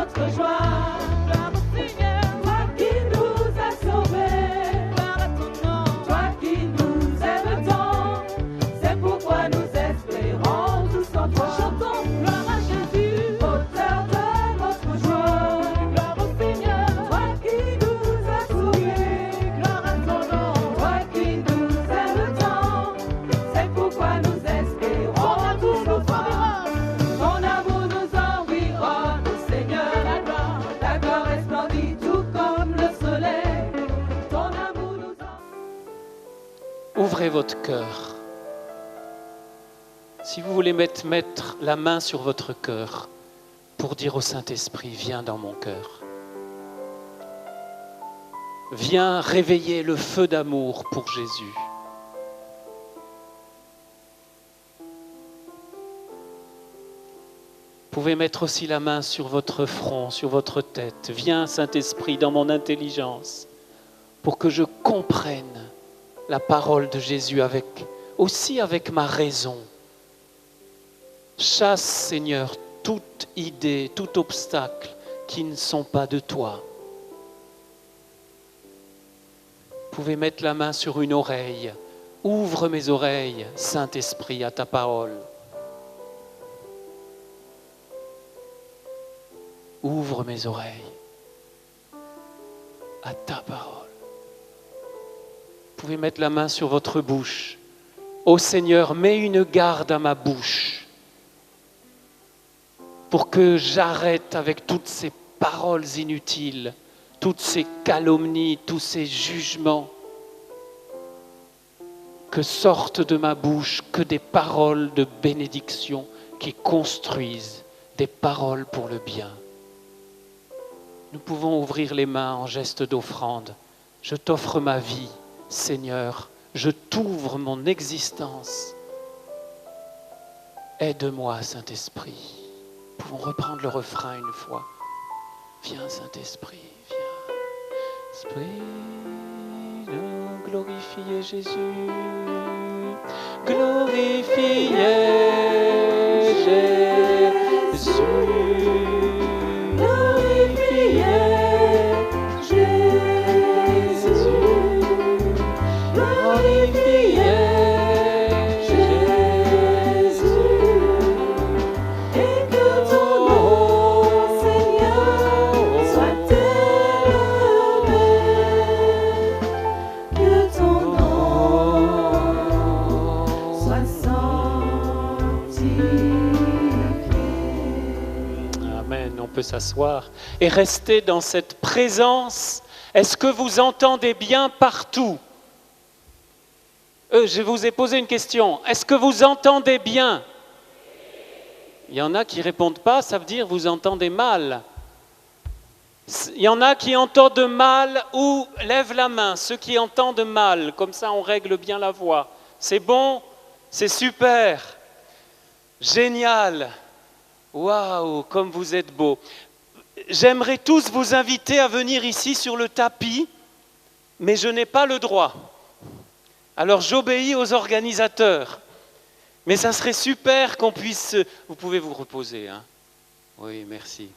notre joie. Gloire au Seigneur, toi qui nous as sauvés. Gloire à ton nom, toi qui nous aimes tant. C'est pourquoi nous espérons tous en toi. Chantons gloire à Jésus, auteur de notre joie. Gloire au Seigneur, toi qui nous as sauvés. Gloire à ton nom, toi qui nous aimes tant. C'est pourquoi nous espérons tous en toi. Ton amour nous environne, Seigneur, la gloire. Ta gloire est splendide, tout comme le soleil. Ton amour nous environne. Ouvrez votre cœur. Si vous voulez mettre la main sur votre cœur pour dire au Saint-Esprit, viens dans mon cœur. Viens réveiller le feu d'amour pour Jésus. Vous pouvez mettre aussi la main sur votre front, sur votre tête. Viens, Saint-Esprit, dans mon intelligence, pour que je comprenne la parole de Jésus aussi avec ma raison. Chasse, Seigneur, toute idée, tout obstacle qui ne sont pas de toi. Vous pouvez mettre la main sur une oreille. Ouvre mes oreilles, Saint-Esprit, à ta parole. Ouvre mes oreilles à ta parole. Vous pouvez mettre la main sur votre bouche. Ô Seigneur, mets une garde à ma bouche pour que j'arrête avec toutes ces paroles inutiles, toutes ces calomnies, tous ces jugements, que sortent de ma bouche que des paroles de bénédiction qui construisent, des paroles pour le bien. Nous pouvons ouvrir les mains en geste d'offrande. Je t'offre ma vie, Seigneur, je t'ouvre mon existence. Aide-moi, Saint-Esprit. Nous pouvons reprendre le refrain une fois. Viens, Saint-Esprit, viens. Esprit de glorifier Jésus. Glorifier Jésus. Glorifier Jésus. Glorifier Jésus. Et que ton nom, Seigneur, soit élevé. Que ton nom soit sanctifié. Amen, on peut s'asseoir et rester dans cette présence. Est-ce que vous entendez bien partout ? Je vous ai posé une question. Est-ce que vous entendez bien ? Il y en a qui ne répondent pas, ça veut dire vous entendez mal. Il y en a qui entendent mal ou lèvent la main, ceux qui entendent mal, comme ça on règle bien la voix. C'est bon ? C'est super. Génial. Waouh, comme vous êtes beaux. J'aimerais tous vous inviter à venir ici sur le tapis, mais je n'ai pas le droit. Alors j'obéis aux organisateurs. Mais ça serait super qu'on puisse... Vous pouvez vous reposer, hein ? Oui, merci.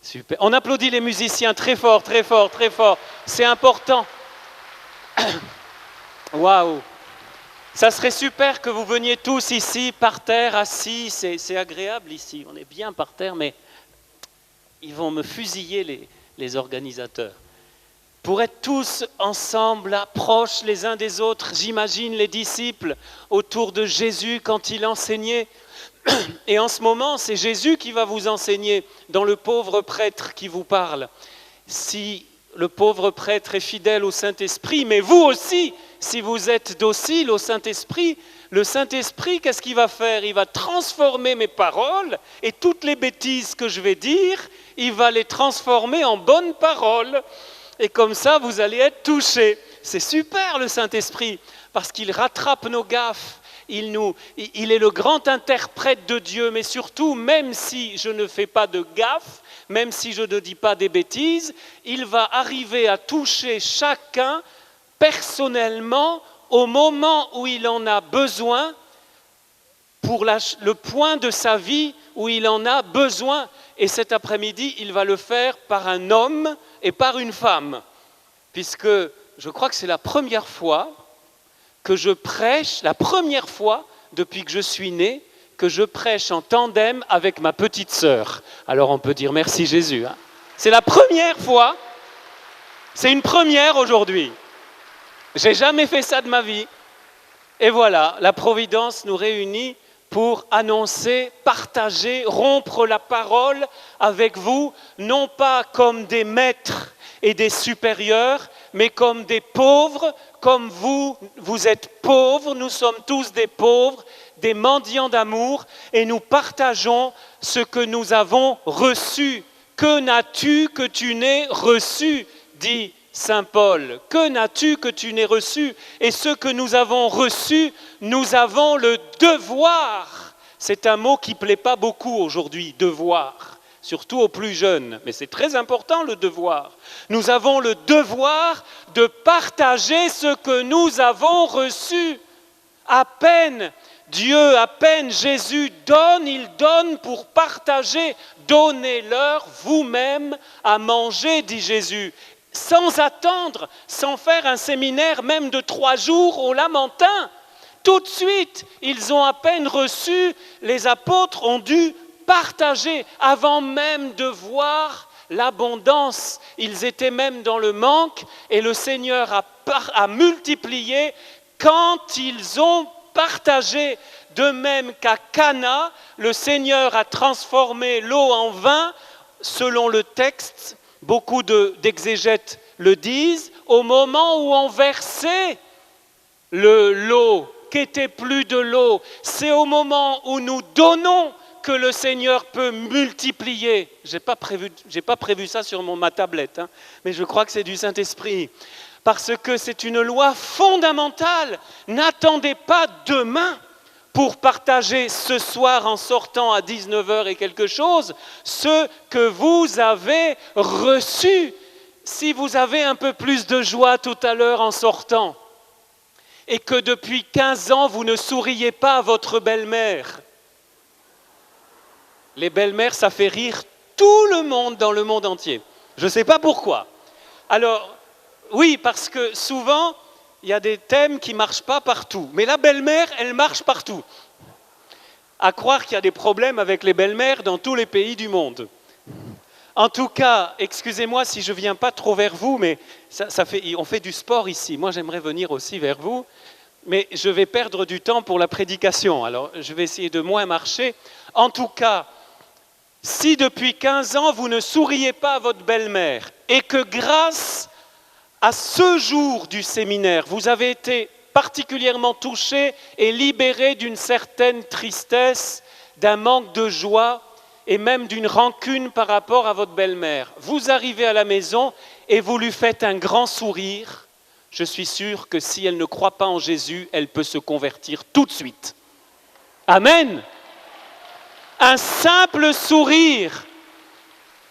Super. On applaudit les musiciens très fort, très fort, très fort. C'est important. Waouh. Ça serait super que vous veniez tous ici, par terre, assis. C'est agréable ici. On est bien par terre, mais ils vont me fusiller, les organisateurs. Pour être tous ensemble, proches les uns des autres, j'imagine les disciples autour de Jésus quand il enseignait. Et en ce moment, c'est Jésus qui va vous enseigner dans le pauvre prêtre qui vous parle. Si le pauvre prêtre est fidèle au Saint-Esprit, mais vous aussi, si vous êtes docile au Saint-Esprit, le Saint-Esprit, qu'est-ce qu'il va faire ? Il va transformer mes paroles et toutes les bêtises que je vais dire, il va les transformer en bonnes paroles. Et comme ça, vous allez être touchés. C'est super le Saint-Esprit, parce qu'il rattrape nos gaffes. Il est le grand interprète de Dieu, mais surtout, même si je ne fais pas de gaffes, même si je ne dis pas des bêtises, il va arriver à toucher chacun personnellement au moment où il en a besoin, pour le point de sa vie où il en a besoin. et cet après-midi, il va le faire par un homme et par une femme, puisque je crois que c'est la première fois que je prêche, la première fois depuis que je suis né, que je prêche en tandem avec ma petite sœur. Alors on peut dire merci Jésus. Hein. C'est la première fois, c'est une première aujourd'hui. J'ai jamais fait ça de ma vie. Et voilà, la Providence nous réunit pour annoncer, partager, rompre la parole avec vous, non pas comme des maîtres et des supérieurs, mais comme des pauvres, comme vous êtes pauvres, nous sommes tous des pauvres, des mendiants d'amour, et nous partageons ce que nous avons reçu. Que n'as-tu que tu n'aies reçu, dit Saint Paul. Que n'as-tu que tu n'aies reçu? Et ce que nous avons reçu, nous avons le devoir. C'est un mot qui ne plaît pas beaucoup aujourd'hui, devoir. Surtout aux plus jeunes, mais c'est très important le devoir. Nous avons le devoir de partager ce que nous avons reçu. À peine Dieu, à peine Jésus donne, il donne pour partager. Donnez-leur vous-même à manger, dit Jésus, sans attendre, sans faire un séminaire même de 3 jours au Lamentin. Tout de suite, ils ont à peine reçu, les apôtres ont dû partager avant même de voir l'abondance. Ils étaient même dans le manque et le Seigneur a multiplié quand ils ont partagé. De même qu'à Cana, le Seigneur a transformé l'eau en vin, selon le texte, beaucoup d'exégètes le disent, au moment où on versait l'eau, qu'était plus de l'eau. C'est au moment où nous donnons que le Seigneur peut multiplier. J'ai pas prévu ça sur ma tablette, hein, mais je crois que c'est du Saint-Esprit. Parce que c'est une loi fondamentale. N'attendez pas demain pour partager ce soir en sortant à 19h et quelque chose, ce que vous avez reçu. Si vous avez un peu plus de joie tout à l'heure en sortant, et que depuis 15 ans, vous ne souriez pas à votre belle-mère. Les belles-mères, ça fait rire tout le monde dans le monde entier. Je ne sais pas pourquoi. Alors, oui, parce que souvent, il y a des thèmes qui ne marchent pas partout. Mais la belle-mère, elle marche partout. À croire qu'il y a des problèmes avec les belles-mères dans tous les pays du monde. En tout cas, excusez-moi si je ne viens pas trop vers vous, mais on fait du sport ici. Moi, j'aimerais venir aussi vers vous, mais je vais perdre du temps pour la prédication. Alors, je vais essayer de moins marcher. En tout cas, si depuis 15 ans, vous ne souriez pas à votre belle-mère et que grâce à ce jour du séminaire, vous avez été particulièrement touché et libéré d'une certaine tristesse, d'un manque de joie et même d'une rancune par rapport à votre belle-mère. Vous arrivez à la maison et vous lui faites un grand sourire. Je suis sûr que si elle ne croit pas en Jésus, elle peut se convertir tout de suite. Amen. Un simple sourire.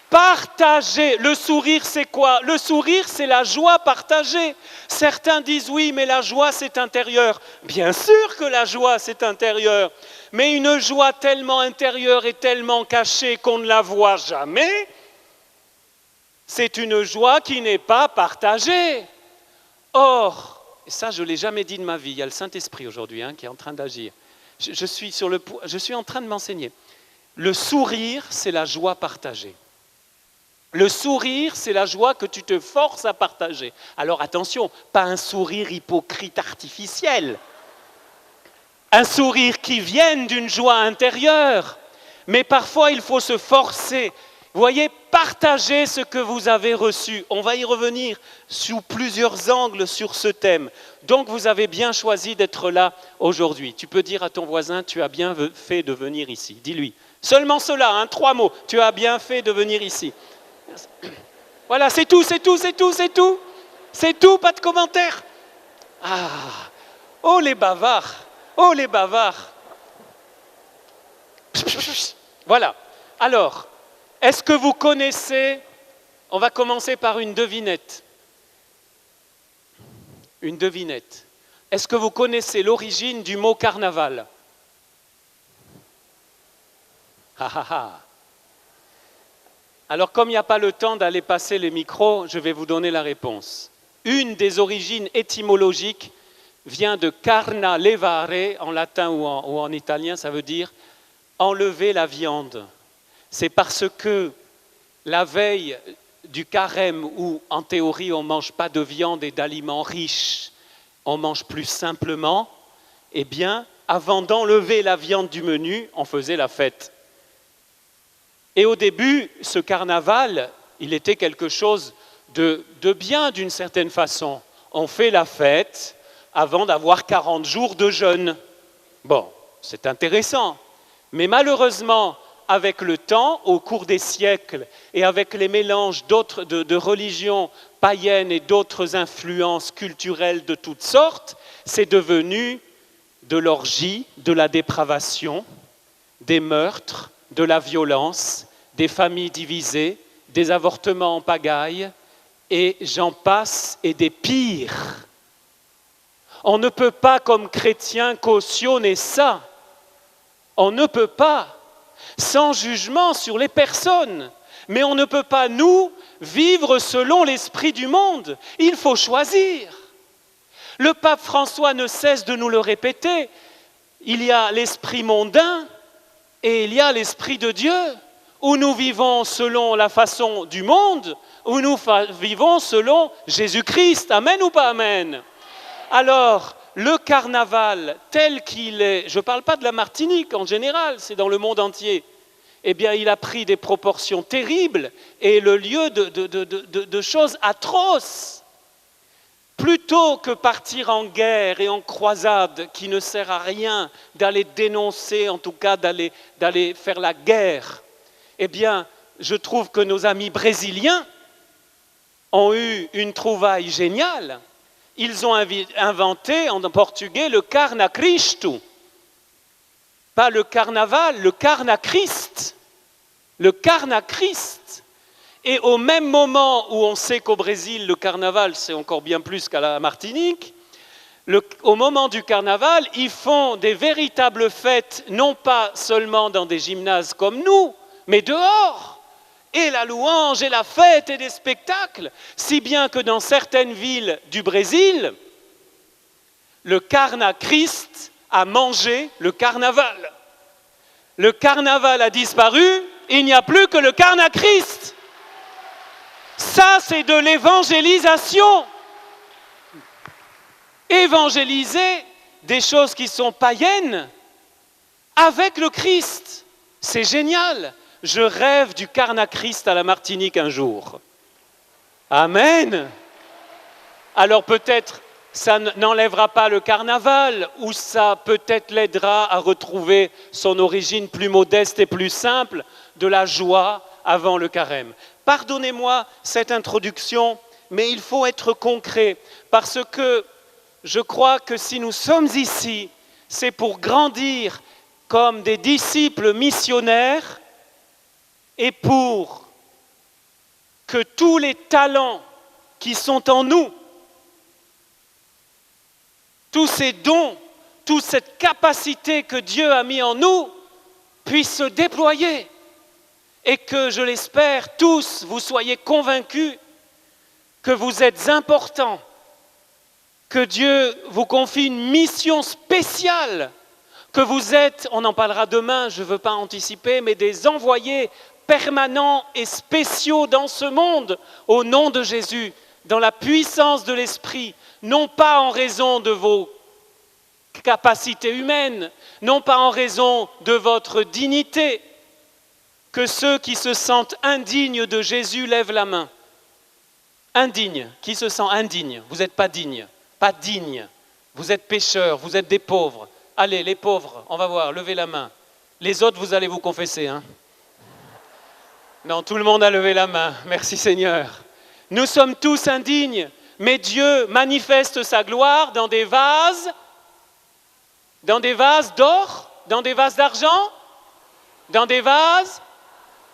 Partager. Le sourire, c'est quoi? Le sourire, c'est la joie partagée. Certains disent oui, mais la joie, c'est intérieur. Bien sûr que la joie, c'est intérieur. Mais une joie tellement intérieure et tellement cachée qu'on ne la voit jamais, c'est une joie qui n'est pas partagée. Or, et ça, je ne l'ai jamais dit de ma vie, il y a le Saint-Esprit aujourd'hui qui est en train d'agir. Je suis en train de m'enseigner. Le sourire, c'est la joie partagée. Le sourire, c'est la joie que tu te forces à partager. Alors attention, pas un sourire hypocrite artificiel. Un sourire qui vienne d'une joie intérieure. Mais parfois, il faut se forcer. Vous voyez, partagez ce que vous avez reçu. On va y revenir sous plusieurs angles sur ce thème. Donc, vous avez bien choisi d'être là aujourd'hui. Tu peux dire à ton voisin, tu as bien fait de venir ici. Dis-lui. Seulement cela, 3 mots. Tu as bien fait de venir ici. Voilà, c'est tout. C'est tout, pas de commentaires. Ah, oh les bavards. Voilà. Alors, est-ce que vous connaissez, on va commencer par une devinette. Une devinette. Est-ce que vous connaissez l'origine du mot carnaval? Alors, comme il n'y a pas le temps d'aller passer les micros, je vais vous donner la réponse. Une des origines étymologiques vient de carna levare, en latin ou en italien, ça veut dire enlever la viande. C'est parce que la veille du carême, où en théorie on ne mange pas de viande et d'aliments riches, on mange plus simplement, eh bien, avant d'enlever la viande du menu, on faisait la fête. Et au début, ce carnaval, il était quelque chose de bien d'une certaine façon. On fait la fête avant d'avoir 40 jours de jeûne. Bon, c'est intéressant. Mais malheureusement, avec le temps, au cours des siècles, et avec les mélanges de religions païennes et d'autres influences culturelles de toutes sortes, c'est devenu de l'orgie, de la dépravation, des meurtres, de la violence, des familles divisées, des avortements en pagaille, et j'en passe, et des pires. On ne peut pas, comme chrétien, cautionner ça. On ne peut pas, sans jugement sur les personnes. Mais on ne peut pas, nous, vivre selon l'esprit du monde. Il faut choisir. Le pape François ne cesse de nous le répéter. Il y a l'esprit mondain et il y a l'esprit de Dieu. Où nous vivons selon la façon du monde, où nous vivons selon Jésus-Christ. Amen ou pas amen? Alors, le carnaval tel qu'il est, je ne parle pas de la Martinique en général, c'est dans le monde entier, eh bien il a pris des proportions terribles et le lieu de choses atroces. Plutôt que partir en guerre et en croisade, qui ne sert à rien d'aller dénoncer, en tout cas d'aller faire la guerre, eh bien je trouve que nos amis brésiliens ont eu une trouvaille géniale. Ils ont inventé en portugais le Carna Cristo. Pas le carnaval, le Carna Christ. Le Carna Christ. Et au même moment où on sait qu'au Brésil, le carnaval, c'est encore bien plus qu'à la Martinique, au moment du carnaval, ils font des véritables fêtes, non pas seulement dans des gymnases comme nous, mais dehors. Et la louange et la fête et des spectacles, si bien que dans certaines villes du Brésil, le Carna Christ a mangé le carnaval. Le carnaval a disparu, il n'y a plus que le Carna Christ. Ça, c'est de l'évangélisation. Évangéliser des choses qui sont païennes avec le Christ, c'est génial. Je rêve du Carna Christ à la Martinique un jour. Amen. Alors peut-être ça n'enlèvera pas le carnaval, ou ça peut-être l'aidera à retrouver son origine plus modeste et plus simple de la joie avant le carême. Pardonnez-moi cette introduction, mais il faut être concret, parce que je crois que si nous sommes ici, c'est pour grandir comme des disciples missionnaires, et pour que tous les talents qui sont en nous, tous ces dons, toute cette capacité que Dieu a mis en nous, puissent se déployer. Et que, je l'espère, tous, vous soyez convaincus que vous êtes importants, que Dieu vous confie une mission spéciale, que vous êtes, on en parlera demain, je ne veux pas anticiper, mais des envoyés permanents et spéciaux dans ce monde, au nom de Jésus, dans la puissance de l'Esprit, non pas en raison de vos capacités humaines, non pas en raison de votre dignité, que ceux qui se sentent indignes de Jésus lèvent la main. Indigne, qui se sent indigne? Vous n'êtes pas digne, pas digne. Vous êtes pécheurs, vous êtes des pauvres. Allez, les pauvres, on va voir, levez la main. Les autres, vous allez vous confesser, hein? Non, tout le monde a levé la main. Merci Seigneur. Nous sommes tous indignes, mais Dieu manifeste sa gloire dans des vases d'or, dans des vases d'argent, dans des vases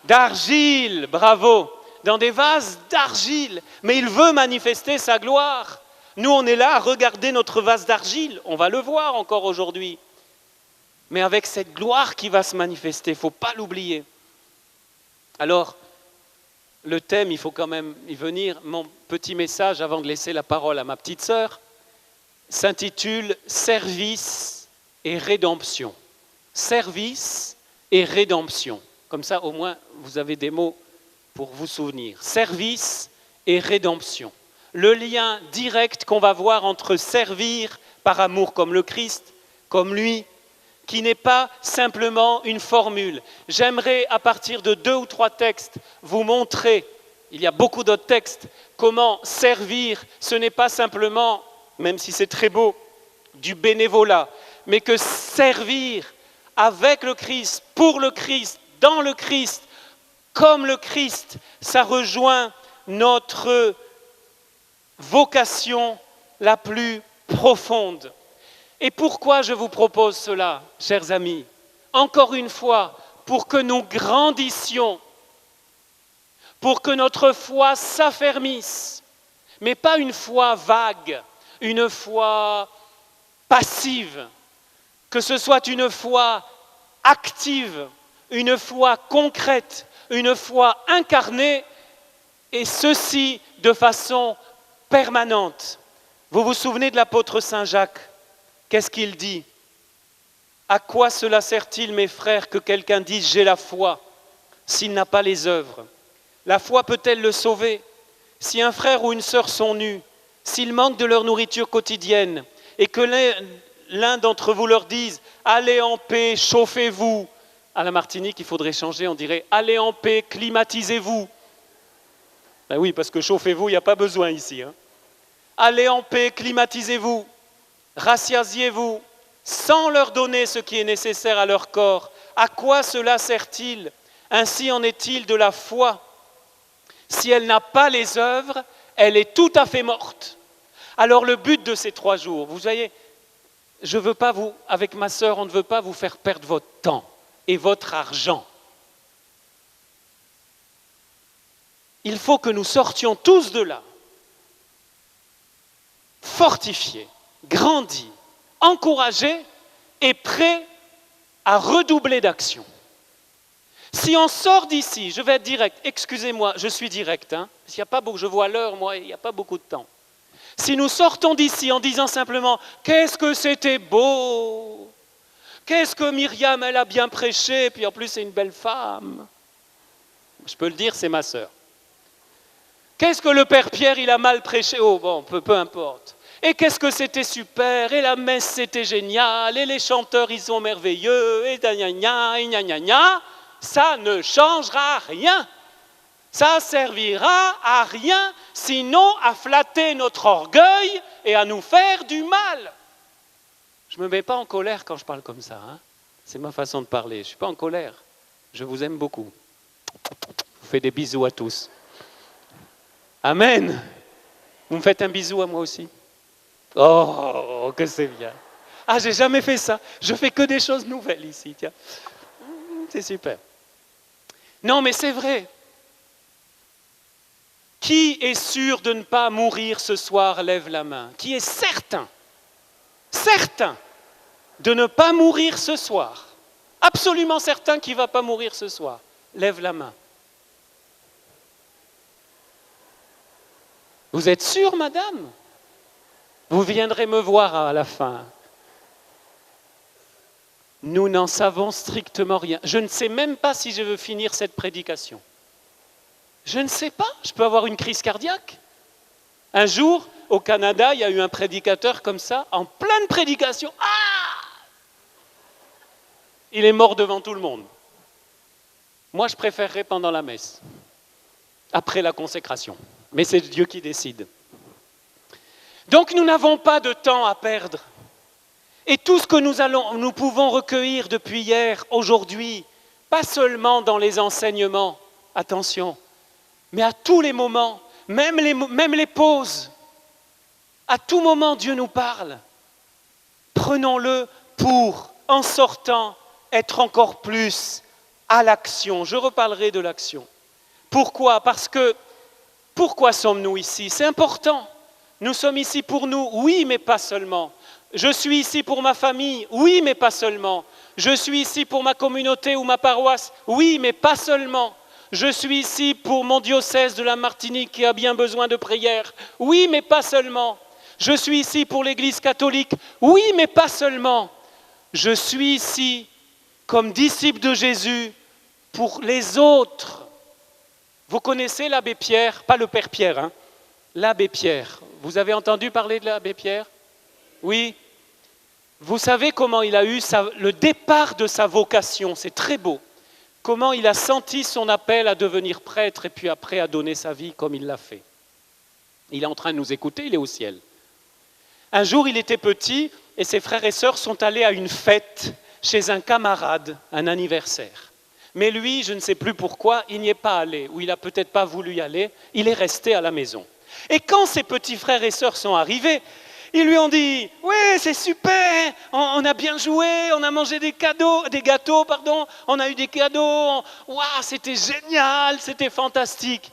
d'argile, bravo, dans des vases d'argile. Mais il veut manifester sa gloire. Nous, on est là à regarder notre vase d'argile. On va le voir encore aujourd'hui. Mais avec cette gloire qui va se manifester, il ne faut pas l'oublier. Alors, le thème, il faut quand même y venir. Mon petit message avant de laisser la parole à ma petite sœur s'intitule « Service et rédemption ». Service et rédemption. Comme ça, au moins, vous avez des mots pour vous souvenir. Service et rédemption. Le lien direct qu'on va voir entre servir par amour comme le Christ, comme lui, qui n'est pas simplement une formule. J'aimerais, à partir de 2 ou 3 textes, vous montrer, il y a beaucoup d'autres textes, comment servir, ce n'est pas simplement, même si c'est très beau, du bénévolat, mais que servir avec le Christ, pour le Christ, dans le Christ, comme le Christ, ça rejoint notre vocation la plus profonde. Et pourquoi je vous propose cela, chers amis? Encore une fois, pour que nous grandissions, pour que notre foi s'affermisse, mais pas une foi vague, une foi passive, que ce soit une foi active, une foi concrète, une foi incarnée, et ceci de façon permanente. Vous vous souvenez de l'apôtre Saint Jacques? Qu'est-ce qu'il dit? À quoi cela sert-il, mes frères, que quelqu'un dise « j'ai la foi » s'il n'a pas les œuvres? La foi peut-elle le sauver? Si un frère ou une sœur sont nus, s'ils manquent de leur nourriture quotidienne, et que l'un d'entre vous leur dise « allez en paix, chauffez-vous », à la Martinique, il faudrait changer, on dirait « allez en paix, climatisez-vous ». Ben oui, parce que chauffez-vous, il n'y a pas besoin ici. Hein. Allez en paix, climatisez-vous. Rassasiez-vous, sans leur donner ce qui est nécessaire à leur corps. À quoi cela sert-il? Ainsi en est-il de la foi. Si elle n'a pas les œuvres, elle est tout à fait morte. Alors le but de ces 3 jours, vous voyez, je veux pas vous, avec ma sœur, on ne veut pas vous faire perdre votre temps et votre argent. Il faut que nous sortions tous de là, fortifiés, grandis, encouragés et prêts à redoubler d'action. Si on sort d'ici, je vais être direct, excusez-moi, je suis direct, parce qu'il n'y a pas beaucoup, je vois l'heure, moi, il n'y a pas beaucoup de temps. Si nous sortons d'ici en disant simplement « qu'est-ce que c'était beau ! Qu'est-ce que Myriam, elle a bien prêché, puis en plus c'est une belle femme !» Je peux le dire, c'est ma sœur. « Qu'est-ce que le Père Pierre, il a mal prêché !» Oh bon, peu importe. Et qu'est-ce que c'était super, et la messe c'était génial, et les chanteurs ils sont merveilleux, et gna, ça ne changera rien. Ça servira à rien, sinon à flatter notre orgueil et à nous faire du mal. Je ne me mets pas en colère quand je parle comme ça. C'est ma façon de parler, je ne suis pas en colère. Je vous aime beaucoup. Je vous fais des bisous à tous. Amen. Vous me faites un bisou à moi aussi? Oh, que c'est bien. Ah, j'ai jamais fait ça. Je fais que des choses nouvelles ici. Tiens. C'est super. Non, mais c'est vrai. Qui est sûr de ne pas mourir ce soir? Lève la main. Qui est certain de ne pas mourir ce soir? Absolument certain qu'il ne va pas mourir ce soir. Lève la main. Vous êtes sûr, madame? Vous viendrez me voir à la fin. Nous n'en savons strictement rien. Je ne sais même pas si je veux finir cette prédication. Je ne sais pas, je peux avoir une crise cardiaque. Un jour, au Canada, il y a eu un prédicateur comme ça, en pleine prédication. Il est mort devant tout le monde. Moi, je préférerais pendant la messe, après la consécration. Mais c'est Dieu qui décide. Donc nous n'avons pas de temps à perdre. Et tout ce que nous pouvons recueillir depuis hier, aujourd'hui, pas seulement dans les enseignements, attention, mais à tous les moments, même les pauses, à tout moment Dieu nous parle. Prenons-le pour, en sortant, être encore plus à l'action. Je reparlerai de l'action. Pourquoi? Pourquoi sommes-nous ici? C'est important. Nous sommes ici pour nous, oui, mais pas seulement. Je suis ici pour ma famille, oui, mais pas seulement. Je suis ici pour ma communauté ou ma paroisse, oui, mais pas seulement. Je suis ici pour mon diocèse de la Martinique qui a bien besoin de prière. Oui, mais pas seulement. Je suis ici pour l'Église catholique. Oui, mais pas seulement. Je suis ici comme disciple de Jésus pour les autres. Vous connaissez l'abbé Pierre, pas le père Pierre, hein, l'abbé Pierre. Vous avez entendu parler de l'abbé Pierre? Oui. Vous savez comment il a eu le départ de sa vocation, c'est très beau. Comment il a senti son appel à devenir prêtre et puis après à donner sa vie comme il l'a fait. Il est en train de nous écouter, il est au ciel. Un jour, il était petit et ses frères et sœurs sont allés à une fête chez un camarade, un anniversaire. Mais lui, je ne sais plus pourquoi, il n'y est pas allé, ou il n'a peut-être pas voulu y aller, il est resté à la maison. Et quand ses petits frères et sœurs sont arrivés, ils lui ont dit « Ouais, c'est super, on a bien joué, on a mangé des gâteaux, on a eu des cadeaux, waouh, c'était génial, c'était fantastique !»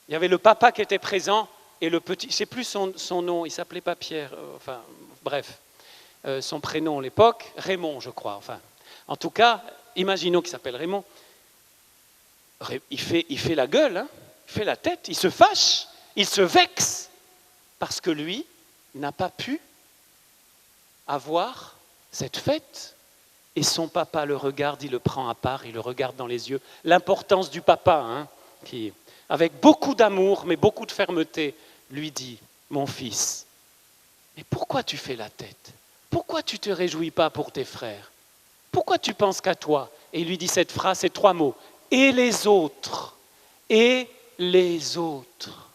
Il y avait le papa qui était présent et le petit, je ne sais plus son nom, il ne s'appelait pas Pierre, son prénom à l'époque, Raymond je crois, en tout cas, imaginons qu'il s'appelle Raymond. Il fait la gueule, hein, il fait la tête, il se fâche, il se vexe, parce que lui n'a pas pu avoir cette fête. Et son papa le regarde, il le prend à part, il le regarde dans les yeux. L'importance du papa, hein, qui, avec beaucoup d'amour, mais beaucoup de fermeté, lui dit « Mon fils, mais pourquoi tu fais la tête? Pourquoi tu ne te réjouis pas pour tes frères? Pourquoi tu penses qu'à toi ?» Et il lui dit cette phrase, ces 3 mots. « Et les autres, et les autres. »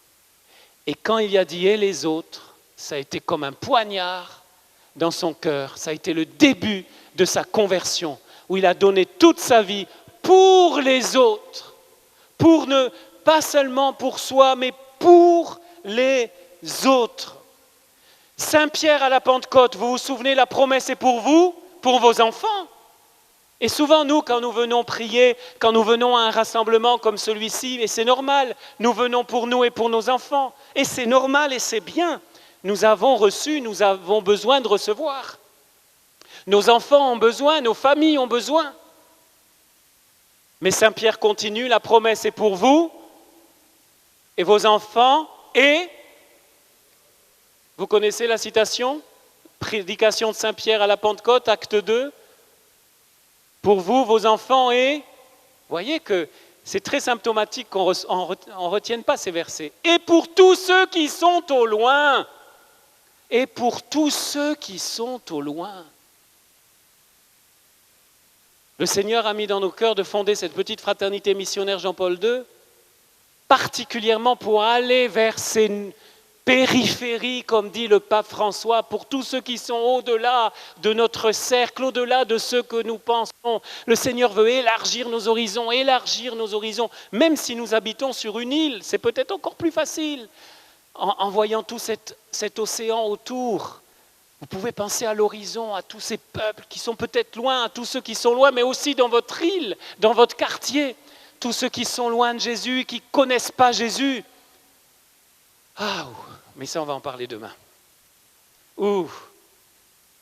Et quand il a dit « et les autres », ça a été comme un poignard dans son cœur. Ça a été le début de sa conversion, où il a donné toute sa vie pour les autres. Pas seulement pour soi, mais pour les autres. Saint Pierre à la Pentecôte, vous vous souvenez, la promesse est pour vous, pour vos enfants. Et souvent, nous, quand nous venons prier, quand nous venons à un rassemblement comme celui-ci, et c'est normal, nous venons pour nous et pour nos enfants. Et c'est normal et c'est bien. Nous avons reçu, nous avons besoin de recevoir. Nos enfants ont besoin, nos familles ont besoin. Mais Saint Pierre continue, la promesse est pour vous et vos enfants et... Vous connaissez la citation? Prédication de Saint Pierre à la Pentecôte, acte 2. Pour vous, vos enfants et... Vous voyez que c'est très symptomatique qu'on ne retienne pas ces versets. Et pour tous ceux qui sont au loin. Et pour tous ceux qui sont au loin. Le Seigneur a mis dans nos cœurs de fonder cette petite fraternité missionnaire Jean-Paul II, particulièrement pour aller vers ces périphérie, comme dit le pape François, pour tous ceux qui sont au-delà de notre cercle, au-delà de ce que nous pensons. Le Seigneur veut élargir nos horizons, même si nous habitons sur une île, c'est peut-être encore plus facile. En voyant tout cet océan autour, vous pouvez penser à l'horizon, à tous ces peuples qui sont peut-être loin, à tous ceux qui sont loin, mais aussi dans votre île, dans votre quartier, tous ceux qui sont loin de Jésus, qui ne connaissent pas Jésus. Ah, mais ça, on va en parler demain.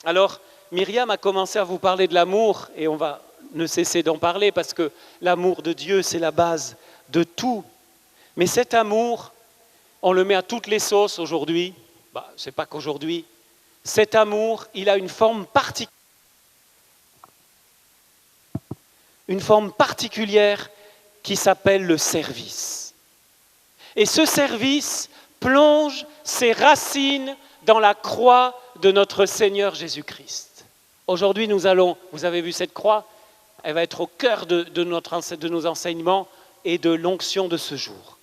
Alors, Myriam a commencé à vous parler de l'amour, et on va ne cesser d'en parler, parce que l'amour de Dieu, c'est la base de tout. Mais cet amour, on le met à toutes les sauces aujourd'hui. C'est pas qu'aujourd'hui. Cet amour, il a une forme particulière qui s'appelle le service. Et ce service plonge ses racines dans la croix de notre Seigneur Jésus-Christ. Aujourd'hui, vous avez vu cette croix, elle va être au cœur de nos enseignements et de l'onction de ce jour.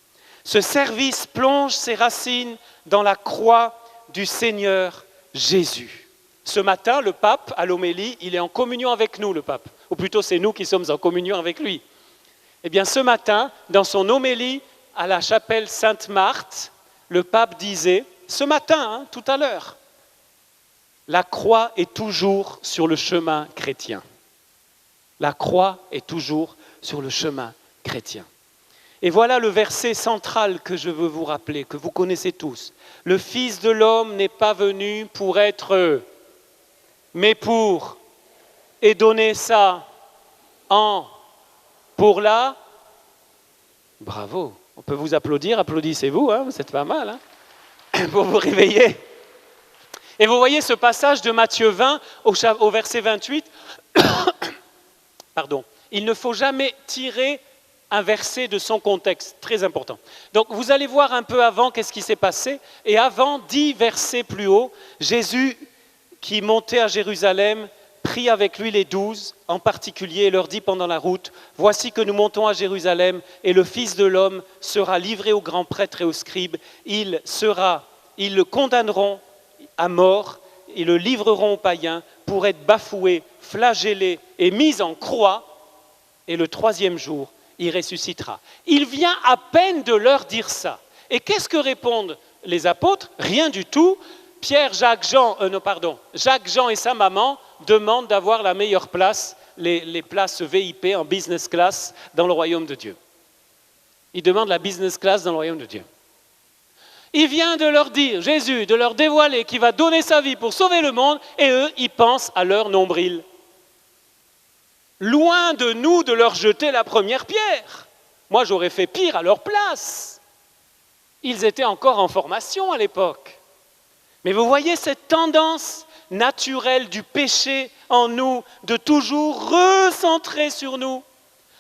Ce service plonge ses racines dans la croix du Seigneur Jésus. Ce matin, le pape, à l'homélie, il est en communion avec nous, le pape. Ou plutôt, c'est nous qui sommes en communion avec lui. Eh bien, ce matin, dans son homélie à la chapelle Sainte-Marthe, le pape disait, ce matin, tout à l'heure, la croix est toujours sur le chemin chrétien. La croix est toujours sur le chemin chrétien. Et voilà le verset central que je veux vous rappeler, que vous connaissez tous. Le Fils de l'homme n'est pas venu pour être, mais pour, et donner ça pour la Bravo. On peut vous applaudir, applaudissez-vous, hein, vous êtes pas mal, hein, pour vous réveiller. Et vous voyez ce passage de Matthieu 20 au verset 28. Pardon. Il ne faut jamais tirer un verset de son contexte, très important. Donc vous allez voir un peu avant qu'est-ce qui s'est passé. Et avant, 10 versets plus haut, Jésus qui montait à Jérusalem, prit avec lui les 12 en particulier et leur dit pendant la route, « Voici que nous montons à Jérusalem et le Fils de l'homme sera livré aux grands prêtres et aux scribes. Ils le condamneront à mort, ils le livreront aux païens pour être bafoué, flagellé et mis en croix. Et le 3e jour, il ressuscitera. » Il vient à peine de leur dire ça. Et qu'est-ce que répondent les apôtres? Rien du tout. Pierre, Jacques, Jean et sa maman demandent d'avoir la meilleure place, les places VIP en business class dans le royaume de Dieu. Ils demandent la business class dans le royaume de Dieu. Il vient de leur dire, Jésus, de leur dévoiler qu'il va donner sa vie pour sauver le monde, et eux, ils pensent à leur nombril. Loin de nous de leur jeter la première pierre. Moi, j'aurais fait pire à leur place. Ils étaient encore en formation à l'époque. Mais vous voyez cette tendance naturelle du péché en nous, de toujours recentrer sur nous,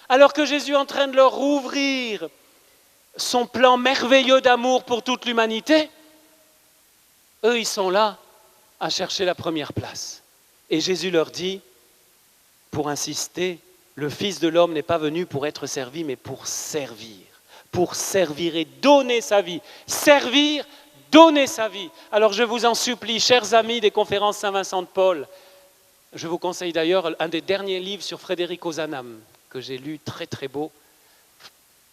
alors que Jésus est en train de leur rouvrir son plan merveilleux d'amour pour toute l'humanité. Eux, ils sont là à chercher la première place. Et Jésus leur dit, pour insister, le Fils de l'homme n'est pas venu pour être servi, mais pour servir et donner sa vie. Servir, donner sa vie. Alors je vous en supplie, chers amis des conférences Saint-Vincent de Paul, je vous conseille d'ailleurs un des derniers livres sur Frédéric Ozanam, que j'ai lu, très très beau,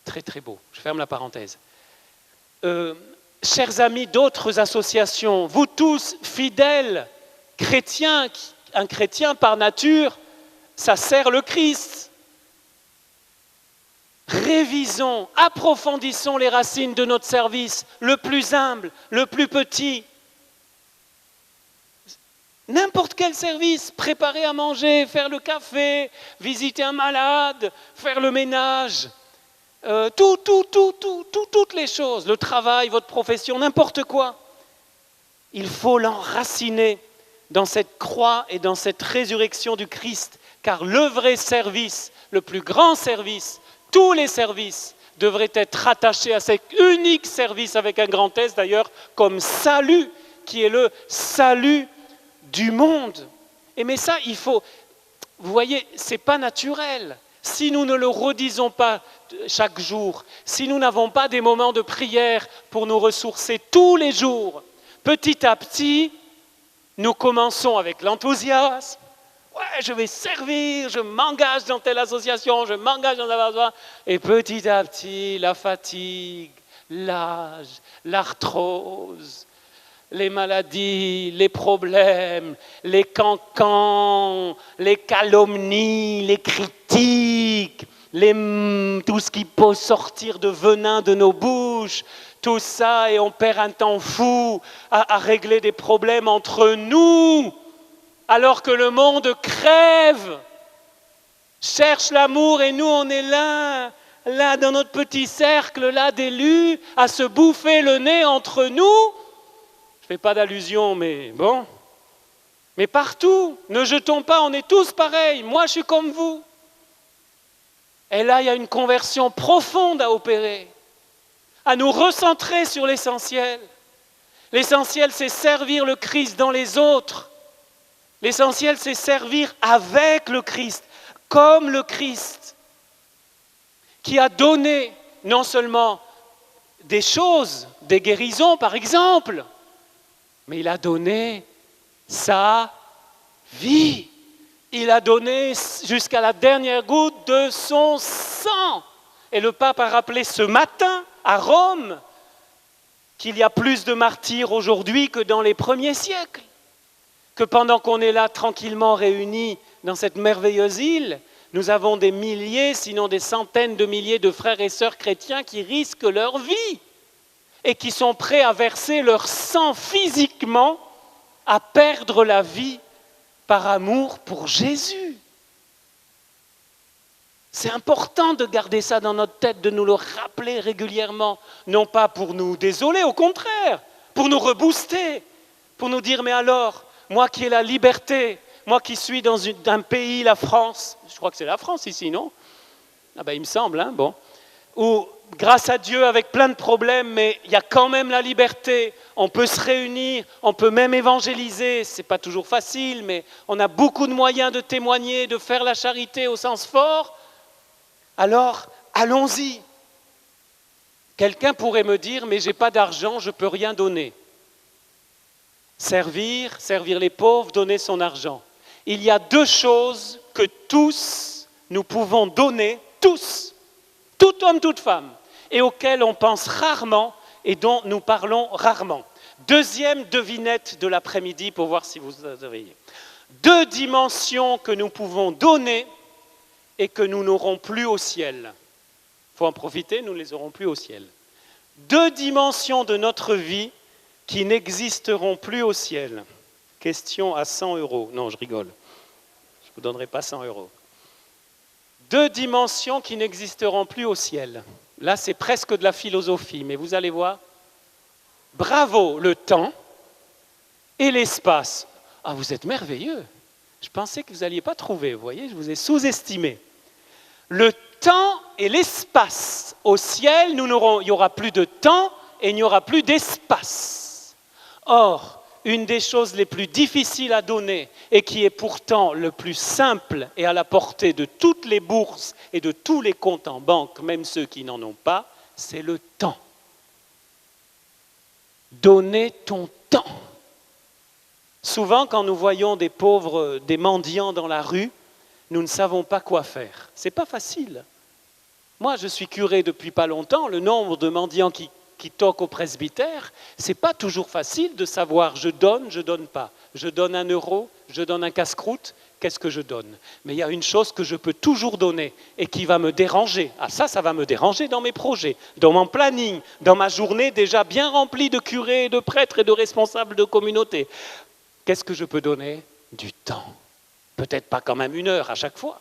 je ferme la parenthèse. Chers amis d'autres associations, vous tous fidèles, chrétiens, un chrétien par nature, ça sert le Christ. Révisons, approfondissons les racines de notre service, le plus humble, le plus petit. N'importe quel service, préparer à manger, faire le café, visiter un malade, faire le ménage, toutes les choses, le travail, votre profession, n'importe quoi. Il faut l'enraciner dans cette croix et dans cette résurrection du Christ, car le vrai service, le plus grand service, tous les services devraient être rattachés à cet unique service avec un grand S d'ailleurs, comme salut, qui est le salut du monde. Mais ça, il faut, vous voyez, c'est pas naturel. Si nous ne le redisons pas chaque jour, si nous n'avons pas des moments de prière pour nous ressourcer tous les jours, petit à petit, nous commençons avec l'enthousiasme. Ouais, je vais servir, je m'engage dans telle association, je m'engage dans la... Et petit à petit, la fatigue, l'âge, l'arthrose, les maladies, les problèmes, les cancans, les calomnies, les critiques, tout ce qui peut sortir de venin de nos bouches, tout ça, et on perd un temps fou à régler des problèmes entre nous, alors que le monde crève, cherche l'amour, et nous on est là dans notre petit cercle là d'élus, à se bouffer le nez entre nous. Je ne fais pas d'allusion, mais bon. Mais partout, ne jetons pas, on est tous pareils, moi je suis comme vous. Et là, il y a une conversion profonde à opérer, à nous recentrer sur l'essentiel. L'essentiel, c'est servir le Christ dans les autres. L'essentiel, c'est servir avec le Christ, comme le Christ, qui a donné non seulement des choses, des guérisons par exemple, mais il a donné sa vie. Il a donné jusqu'à la dernière goutte de son sang. Et le pape a rappelé ce matin à Rome qu'il y a plus de martyrs aujourd'hui que dans les premiers siècles. Que pendant qu'on est là tranquillement réunis dans cette merveilleuse île, nous avons des milliers, sinon des centaines de milliers de frères et sœurs chrétiens qui risquent leur vie et qui sont prêts à verser leur sang physiquement, à perdre la vie par amour pour Jésus. C'est important de garder ça dans notre tête, de nous le rappeler régulièrement, non pas pour nous désoler, au contraire, pour nous rebooster, pour nous dire, mais alors, moi qui ai la liberté, moi qui suis dans un pays, la France, je crois que c'est la France ici, non? Ah ben il me semble, hein, bon. Où, grâce à Dieu, avec plein de problèmes, mais il y a quand même la liberté, on peut se réunir, on peut même évangéliser, c'est pas toujours facile, mais on a beaucoup de moyens de témoigner, de faire la charité au sens fort, alors allons-y. Quelqu'un pourrait me dire, mais j'ai pas d'argent, je peux rien donner. Servir les pauvres, donner son argent. Il y a deux choses que tous, nous pouvons donner, tous, tout homme, toute femme, et auxquelles on pense rarement et dont nous parlons rarement. Deuxième devinette de l'après-midi pour voir si vous avez. Deux dimensions que nous pouvons donner et que nous n'aurons plus au ciel. Il faut en profiter, nous ne les aurons plus au ciel. Deux dimensions de notre vie qui n'existeront plus au ciel. Question à 100 €. Non, je rigole. Je ne vous donnerai pas 100 €. Deux dimensions qui n'existeront plus au ciel. Là, c'est presque de la philosophie, mais vous allez voir. Bravo, le temps et l'espace. Ah, vous êtes merveilleux. Je pensais que vous n'alliez pas trouver, vous voyez, je vous ai sous-estimé. Le temps et l'espace. Au ciel, il n'y aura plus de temps et il n'y aura plus d'espace. Or, une des choses les plus difficiles à donner et qui est pourtant le plus simple et à la portée de toutes les bourses et de tous les comptes en banque, même ceux qui n'en ont pas, c'est le temps. Donner ton temps. Souvent, quand nous voyons des pauvres, des mendiants dans la rue, nous ne savons pas quoi faire. Ce n'est pas facile. Moi, je suis curé depuis pas longtemps. Le nombre de mendiants qui toquent au presbytère, ce n'est pas toujours facile de savoir je donne pas. Je donne 1 €, je donne un casse-croûte, qu'est-ce que je donne? Mais il y a une chose que je peux toujours donner et qui va me déranger. Ah ça va me déranger dans mes projets, dans mon planning, dans ma journée déjà bien remplie de curés, de prêtres et de responsables de communauté. Qu'est-ce que je peux donner? Du temps. Peut-être pas quand même 1 heure à chaque fois,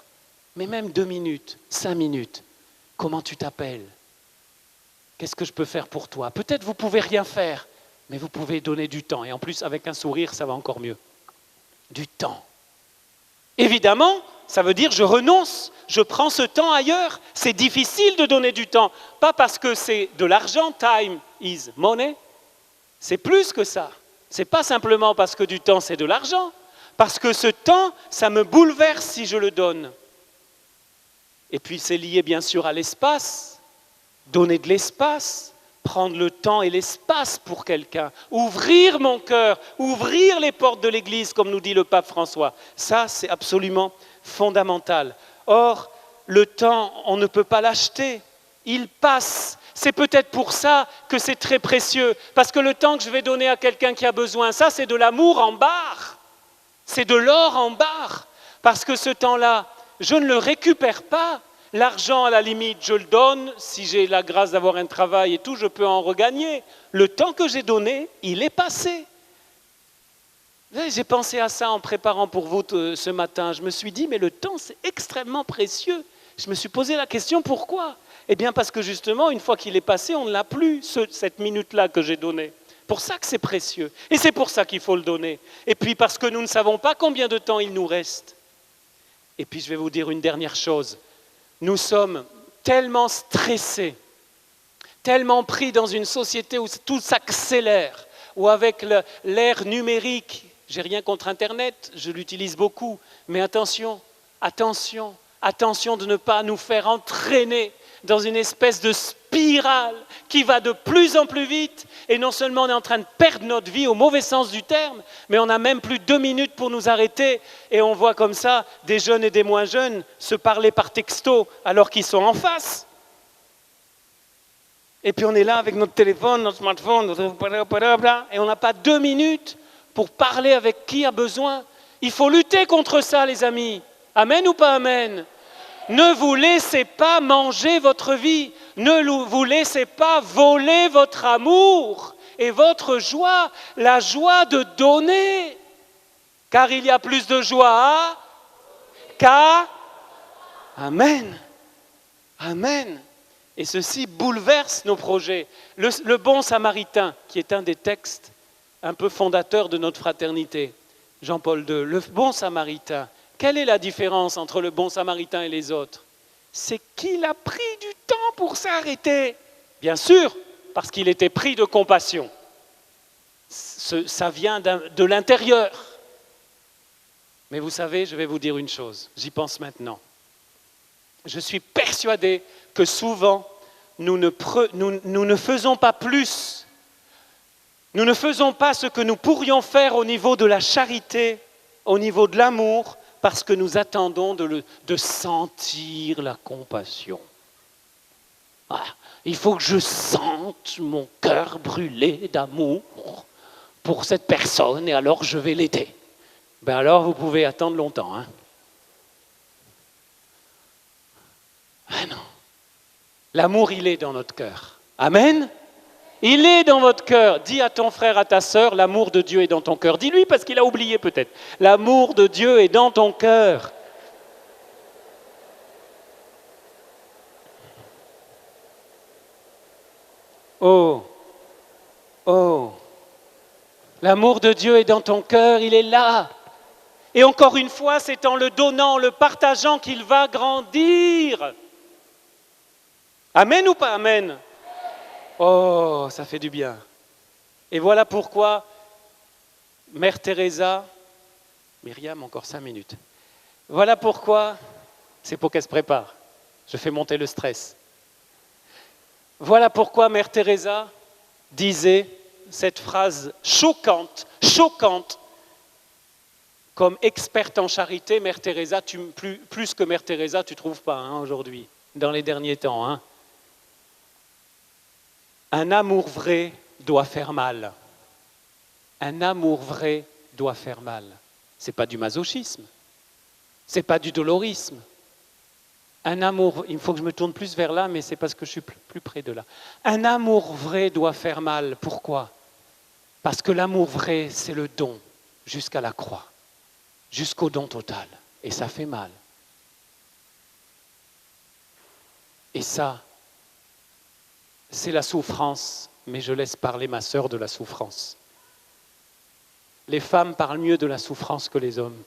mais même 2 minutes, 5 minutes. Comment tu t'appelles? Qu'est-ce que je peux faire pour toi? Peut-être vous ne pouvez rien faire, mais vous pouvez donner du temps. Et en plus, avec un sourire, ça va encore mieux. Du temps. Évidemment, ça veut dire je renonce, je prends ce temps ailleurs. C'est difficile de donner du temps. Pas parce que c'est de l'argent, time is money. C'est plus que ça. Ce n'est pas simplement parce que du temps, c'est de l'argent. Parce que ce temps, ça me bouleverse si je le donne. Et puis c'est lié bien sûr à l'espace. Donner de l'espace, prendre le temps et l'espace pour quelqu'un, ouvrir mon cœur, ouvrir les portes de l'Église, comme nous dit le pape François. Ça, c'est absolument fondamental. Or, le temps, on ne peut pas l'acheter. Il passe. C'est peut-être pour ça que c'est très précieux. Parce que le temps que je vais donner à quelqu'un qui a besoin, ça, c'est de l'amour en barre. C'est de l'or en barre. Parce que ce temps-là, je ne le récupère pas. L'argent, à la limite, je le donne. Si j'ai la grâce d'avoir un travail et tout, je peux en regagner. Le temps que j'ai donné, il est passé. J'ai pensé à ça en préparant pour vous ce matin. Je me suis dit, mais le temps, c'est extrêmement précieux. Je me suis posé la question, pourquoi? Eh bien, parce que justement, une fois qu'il est passé, on ne l'a plus, cette minute-là que j'ai donnée. Pour ça que c'est précieux. Et c'est pour ça qu'il faut le donner. Et puis, parce que nous ne savons pas combien de temps il nous reste. Et puis, je vais vous dire une dernière chose. Nous sommes tellement stressés, tellement pris dans une société où tout s'accélère, où avec l'ère numérique, j'ai rien contre Internet, je l'utilise beaucoup, mais attention de ne pas nous faire entraîner dans une espèce de spirale qui va de plus en plus vite, et non seulement on est en train de perdre notre vie au mauvais sens du terme, mais on n'a même plus 2 minutes pour nous arrêter, et on voit comme ça des jeunes et des moins jeunes se parler par texto alors qu'ils sont en face. Et puis on est là avec notre téléphone, notre smartphone, et on n'a pas 2 minutes pour parler avec qui a besoin. Il faut lutter contre ça, les amis. Amen ou pas amen? Ne vous laissez pas manger votre vie. Ne vous laissez pas voler votre amour et votre joie, la joie de donner. Car il y a plus de joie qu'à... Amen. Amen. Et ceci bouleverse nos projets. Le bon samaritain, qui est un des textes un peu fondateurs de notre fraternité, Jean-Paul II, le bon samaritain, quelle est la différence entre le bon samaritain et les autres? C'est qu'il a pris du temps pour s'arrêter. Bien sûr, parce qu'il était pris de compassion. Ça vient de l'intérieur. Mais vous savez, je vais vous dire une chose, j'y pense maintenant. Je suis persuadé que souvent, nous ne faisons pas plus. Nous ne faisons pas ce que nous pourrions faire au niveau de la charité, au niveau de l'amour, parce que nous attendons de sentir la compassion. Ah, il faut que je sente mon cœur brûler d'amour pour cette personne et alors je vais l'aider. Ben alors vous pouvez attendre longtemps. Hein. Ah non. L'amour, il est dans notre cœur. Amen. Il est dans votre cœur. Dis à ton frère, à ta sœur, l'amour de Dieu est dans ton cœur. Dis-lui parce qu'il a oublié peut-être. L'amour de Dieu est dans ton cœur. Oh, oh, l'amour de Dieu est dans ton cœur, il est là. Et encore une fois, c'est en le donnant, en le partageant qu'il va grandir. Amen ou pas amen? Oh, ça fait du bien. Et voilà pourquoi Mère Teresa, Myriam, encore 5 minutes. Voilà pourquoi, c'est pour qu'elle se prépare. Je fais monter le stress. Voilà pourquoi Mère Teresa disait cette phrase choquante, comme experte en charité, Mère Teresa, plus que Mère Teresa, tu ne trouves pas hein, aujourd'hui, dans les derniers temps. Hein. Un amour vrai doit faire mal. Un amour vrai doit faire mal. Ce n'est pas du masochisme, ce n'est pas du dolorisme. Un amour, il faut que je me tourne plus vers là, mais c'est parce que je suis plus près de là. Un amour vrai doit faire mal. Pourquoi? Parce que l'amour vrai, c'est le don jusqu'à la croix, jusqu'au don total. Et ça fait mal. Et ça, c'est la souffrance, mais je laisse parler ma sœur de la souffrance. Les femmes parlent mieux de la souffrance que les hommes.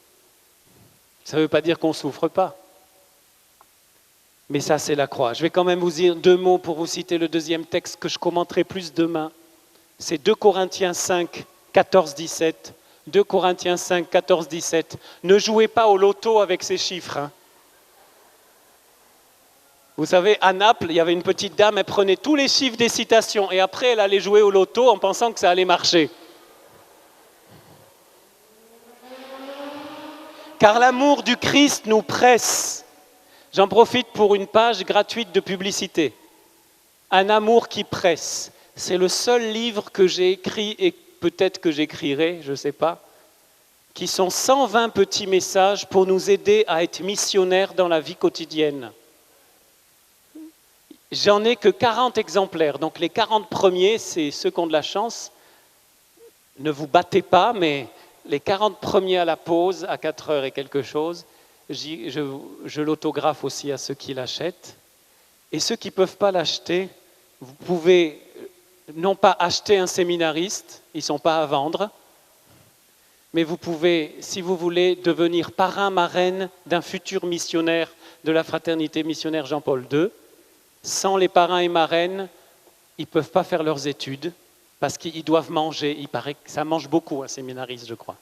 Ça ne veut pas dire qu'on ne souffre pas. Mais ça, c'est la croix. Je vais quand même vous dire 2 mots pour vous citer le deuxième texte que je commenterai plus demain. C'est 2 Corinthiens 5, 14, 17. 2 Corinthiens 5, 14, 17. Ne jouez pas au loto avec ces chiffres. Hein. Vous savez, à Naples, il y avait une petite dame, elle prenait tous les chiffres des citations et après, elle allait jouer au loto en pensant que ça allait marcher. Car l'amour du Christ nous presse. J'en profite pour une page gratuite de publicité. Un amour qui presse. C'est le seul livre que j'ai écrit et peut-être que j'écrirai, je ne sais pas, qui sont 120 petits messages pour nous aider à être missionnaires dans la vie quotidienne. J'en ai que 40 exemplaires, donc les 40 premiers, c'est ceux qui ont de la chance. Ne vous battez pas, mais les 40 premiers à la pause, à 4 heures et quelque chose, je l'autographe aussi à ceux qui l'achètent. Et ceux qui ne peuvent pas l'acheter, vous pouvez non pas acheter un séminariste, ils ne sont pas à vendre, mais vous pouvez, si vous voulez, devenir parrain, marraine d'un futur missionnaire de la fraternité missionnaire Jean-Paul II. Sans les parrains et marraines, ils ne peuvent pas faire leurs études parce qu'ils doivent manger. Il paraît que ça mange beaucoup, un séminariste, je crois.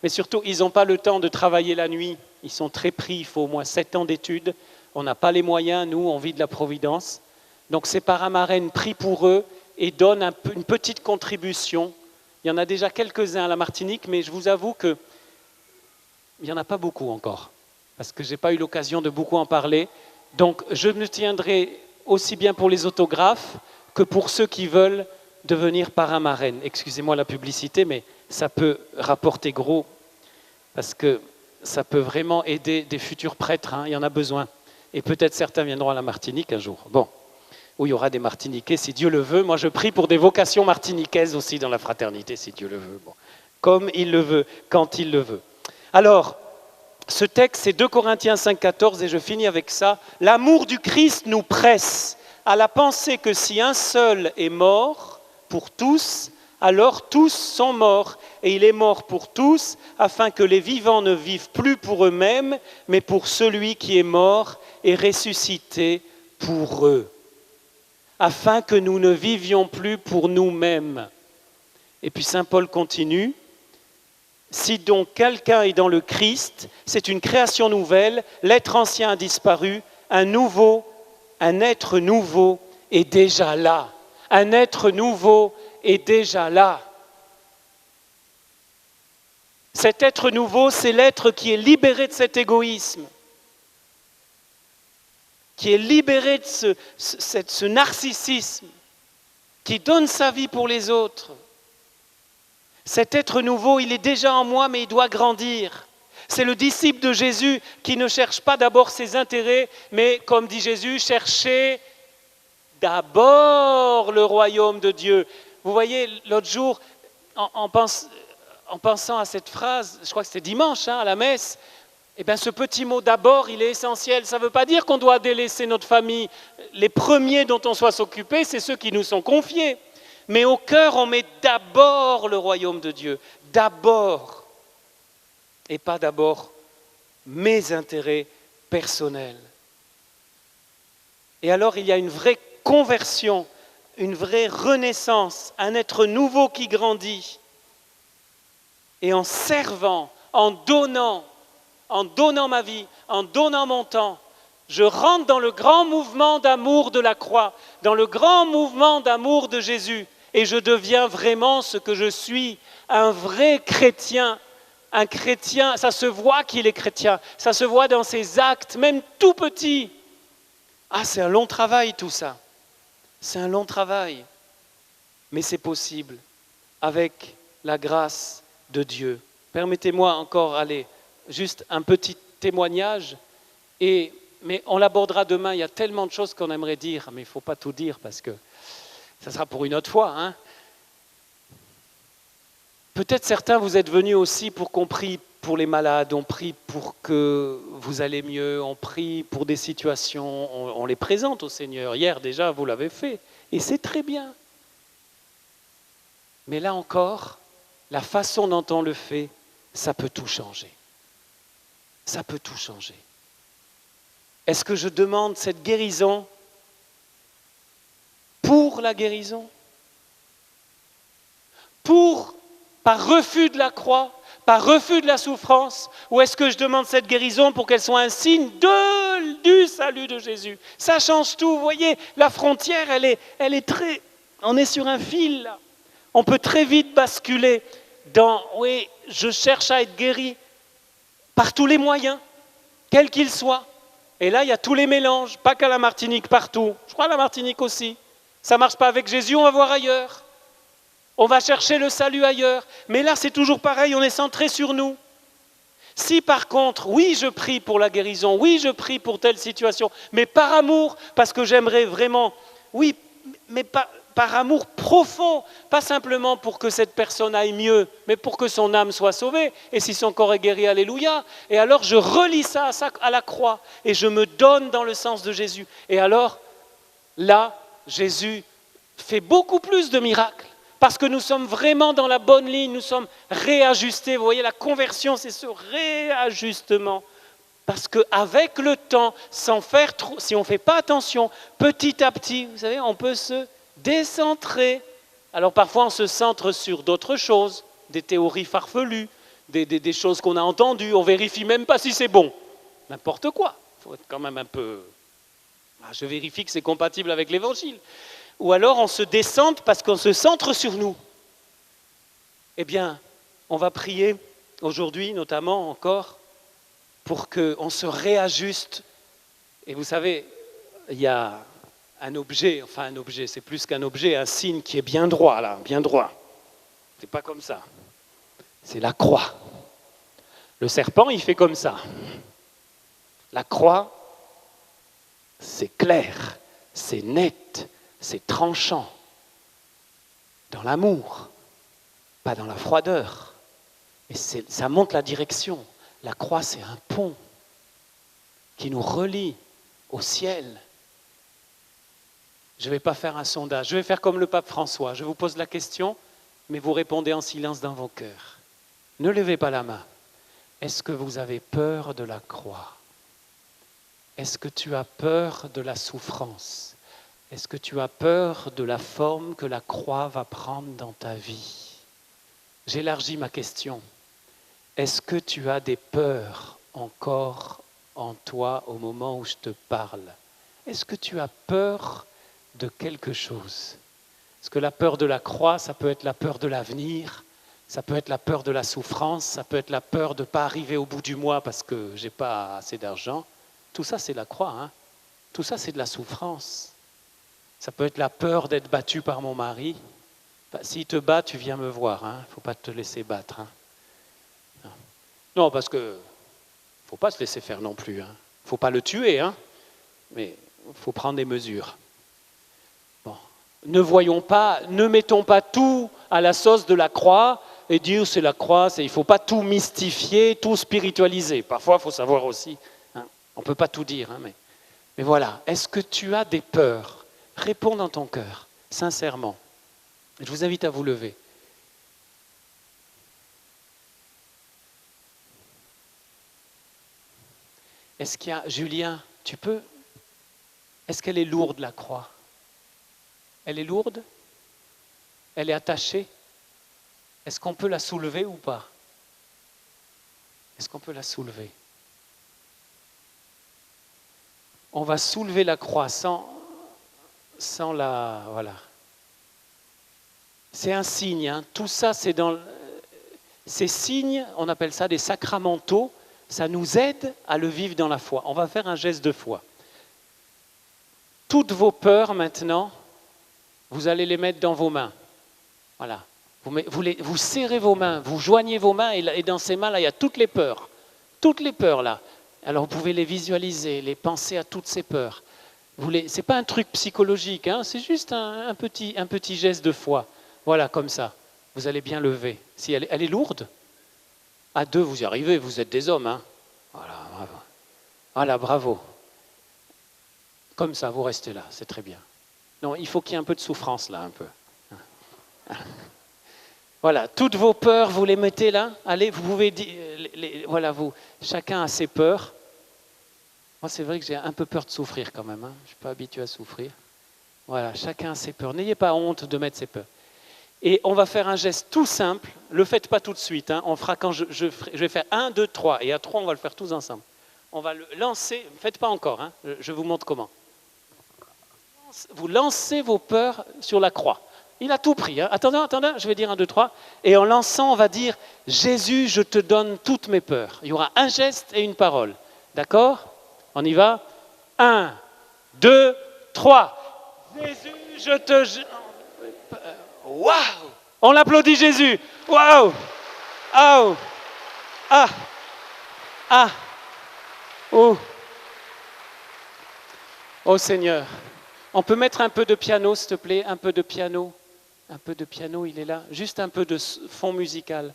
Mais surtout, ils n'ont pas le temps de travailler la nuit. Ils sont très pris, il faut au moins 7 ans d'études. On n'a pas les moyens, nous, on vit de la providence. Donc ces parrains marraines prient pour eux et donnent une petite contribution. Il y en a déjà quelques-uns à la Martinique, mais je vous avoue qu'il n'y en a pas beaucoup encore, parce que je n'ai pas eu l'occasion de beaucoup en parler. Donc je me tiendrai aussi bien pour les autographes que pour ceux qui veulent devenir parrain marraine. Excusez-moi la publicité, mais ça peut rapporter gros, parce que ça peut vraiment aider des futurs prêtres, hein, il y en a besoin. Et peut-être certains viendront à la Martinique un jour. Bon, où il y aura des Martiniquais, si Dieu le veut. Moi, je prie pour des vocations martiniquaises aussi dans la fraternité, si Dieu le veut. Bon. Comme il le veut, quand il le veut. Alors, ce texte, c'est 2 Corinthiens 5,14 et je finis avec ça. L'amour du Christ nous presse à la pensée que si un seul est mort pour tous, alors tous sont morts. Et il est mort pour tous, afin que les vivants ne vivent plus pour eux-mêmes, mais pour celui qui est mort et ressuscité pour eux. Afin que nous ne vivions plus pour nous-mêmes. Et puis Saint Paul continue. Si donc quelqu'un est dans le Christ, c'est une création nouvelle, l'être ancien a disparu, un être nouveau est déjà là. Un être nouveau est déjà là. Cet être nouveau, c'est l'être qui est libéré de cet égoïsme, qui est libéré de ce narcissisme, qui donne sa vie pour les autres. Cet être nouveau, il est déjà en moi, mais il doit grandir. C'est le disciple de Jésus qui ne cherche pas d'abord ses intérêts, mais comme dit Jésus, cherchez d'abord le royaume de Dieu. Vous voyez, l'autre jour, en pensant à cette phrase, je crois que c'était dimanche à la messe, eh bien, ce petit mot d'abord, il est essentiel. Ça ne veut pas dire qu'on doit délaisser notre famille. Les premiers dont on soit s'occuper, c'est ceux qui nous sont confiés. Mais au cœur, on met d'abord le royaume de Dieu. D'abord. Et pas d'abord mes intérêts personnels. Et alors, il y a une vraie conversion, une vraie renaissance, un être nouveau qui grandit. Et en servant, en donnant ma vie, en donnant mon temps, je rentre dans le grand mouvement d'amour de la croix, dans le grand mouvement d'amour de Jésus, et je deviens vraiment ce que je suis, un vrai chrétien. Un chrétien, ça se voit qu'il est chrétien, ça se voit dans ses actes, même tout petits. Ah, c'est un long travail tout ça, c'est un long travail, mais c'est possible, avec la grâce de Dieu. Permettez-moi encore, allez, juste un petit témoignage, mais on l'abordera demain. Il y a tellement de choses qu'on aimerait dire, mais il ne faut pas tout dire parce que ça sera pour une autre fois. Hein. Peut-être certains, vous êtes venus aussi pour qu'on prie pour les malades, on prie pour que vous allez mieux, on prie pour des situations, on les présente au Seigneur. Hier déjà, vous l'avez fait, et c'est très bien. Mais là encore, la façon dont on le fait, ça peut tout changer. Ça peut tout changer. Est-ce que je demande cette guérison pour la guérison? Par refus de la croix, par refus de la souffrance? Ou est-ce que je demande cette guérison pour qu'elle soit un signe du salut de Jésus? Ça change tout, vous voyez, la frontière, elle est très... On est sur un fil, là. On peut très vite basculer dans, oui, je cherche à être guéri par tous les moyens, quels qu'ils soient. Et là, il y a tous les mélanges, pas qu'à la Martinique, partout. Je crois à la Martinique aussi. Ça ne marche pas avec Jésus, on va voir ailleurs. On va chercher le salut ailleurs. Mais là, c'est toujours pareil, on est centré sur nous. Si par contre, oui, je prie pour la guérison, oui, je prie pour telle situation, mais par amour, parce que j'aimerais vraiment, oui, mais par amour profond, pas simplement pour que cette personne aille mieux, mais pour que son âme soit sauvée, et si son corps est guéri, alléluia. Et alors je relie ça à la croix, et je me donne dans le sens de Jésus. Et alors, là, Jésus fait beaucoup plus de miracles, parce que nous sommes vraiment dans la bonne ligne, nous sommes réajustés. Vous voyez, la conversion, c'est ce réajustement. Parce qu'avec le temps, sans faire trop, si on ne fait pas attention, petit à petit, vous savez, on peut se décentrer. Alors parfois, on se centre sur d'autres choses, des théories farfelues, des choses qu'on a entendues. On ne vérifie même pas si c'est bon. N'importe quoi. Il faut être quand même un peu... je vérifie que c'est compatible avec l'Évangile. Ou alors, on se décentre parce qu'on se centre sur nous. Eh bien, on va prier aujourd'hui, notamment encore, pour qu'on se réajuste. Et vous savez, il y a un objet, c'est plus qu'un objet, un signe qui est bien droit, là, bien droit. C'est pas comme ça. C'est la croix. Le serpent, il fait comme ça. La croix, c'est clair, c'est net, c'est tranchant. Dans l'amour, pas dans la froideur. Et ça montre la direction. La croix, c'est un pont qui nous relie au ciel. Je ne vais pas faire un sondage, je vais faire comme le pape François. Je vous pose la question, mais vous répondez en silence dans vos cœurs. Ne levez pas la main. Est-ce que vous avez peur de la croix? Est-ce que tu as peur de la souffrance? Est-ce que tu as peur de la forme que la croix va prendre dans ta vie? J'élargis ma question. Est-ce que tu as des peurs encore en toi au moment où je te parle? Est-ce que tu as peur de quelque chose? Parce que la peur de la croix, ça peut être la peur de l'avenir, ça peut être la peur de la souffrance, ça peut être la peur de ne pas arriver au bout du mois parce que je n'ai pas assez d'argent. Tout ça, c'est la croix. Hein? Tout ça, c'est de la souffrance. Ça peut être la peur d'être battu par mon mari. S'il te bat, tu viens me voir. Il ne faut pas te laisser battre. Hein? Non, parce que ne faut pas se laisser faire non plus. Il ne faut pas le tuer, hein? Mais il faut prendre des mesures. Bon. Ne mettons pas tout à la sauce de la croix et dire c'est la croix, il ne faut pas tout mystifier, tout spiritualiser. Parfois, il faut savoir aussi. Hein? On ne peut pas tout dire, hein, mais voilà. Est-ce que tu as des peurs? Réponds dans ton cœur, sincèrement. Je vous invite à vous lever. Est-ce qu'il y a, Julien, tu peux? Est-ce qu'elle est lourde, la croix? Elle est lourde? Elle est attachée? Est-ce qu'on peut la soulever ou pas? Est-ce qu'on peut la soulever? On va soulever la croix sans la... Voilà. C'est un signe. Hein. Tout ça, c'est dans... Ces signes, on appelle ça des sacramentaux. Ça nous aide à le vivre dans la foi. On va faire un geste de foi. Toutes vos peurs maintenant, vous allez les mettre dans vos mains. Voilà. Vous serrez vos mains, vous joignez vos mains et dans ces mains, là, il y a toutes les peurs. Toutes les peurs, là. Alors, vous pouvez les visualiser, les penser à toutes ces peurs. Ce n'est pas un truc psychologique, hein, c'est juste un petit geste de foi. Voilà, comme ça. Vous allez bien lever. Si elle est lourde, à deux, vous y arrivez, vous êtes des hommes. Hein. Voilà, bravo. Voilà, bravo. Comme ça, vous restez là, c'est très bien. Non, il faut qu'il y ait un peu de souffrance là, un peu. Voilà, toutes vos peurs, vous les mettez là. Allez, vous pouvez dire, voilà, chacun a ses peurs. Moi, c'est vrai que j'ai un peu peur de souffrir quand même. Hein. Je ne suis pas habitué à souffrir. Voilà, chacun a ses peurs. N'ayez pas honte de mettre ses peurs. Et on va faire un geste tout simple. Ne le faites pas tout de suite. Hein. On fera quand je vais faire 1, 2, 3. Et à 3, on va le faire tous ensemble. On va le lancer. Ne faites pas encore. Hein. Je vous montre comment. Vous lancez vos peurs sur la croix. Il a tout pris. Hein. Attendez, je vais dire 1, 2, 3. Et en lançant, on va dire « Jésus, je te donne toutes mes peurs ». Il y aura un geste et une parole. D'accord ? On y va ? 1, 2, 3. Jésus, je te... Waouh! On l'applaudit Jésus. Waouh! Oh! Ah! Ah! Oh! Oh Seigneur. On peut mettre un peu de piano, s'il te plaît, un peu de piano. Un peu de piano, il est là. Juste un peu de fond musical.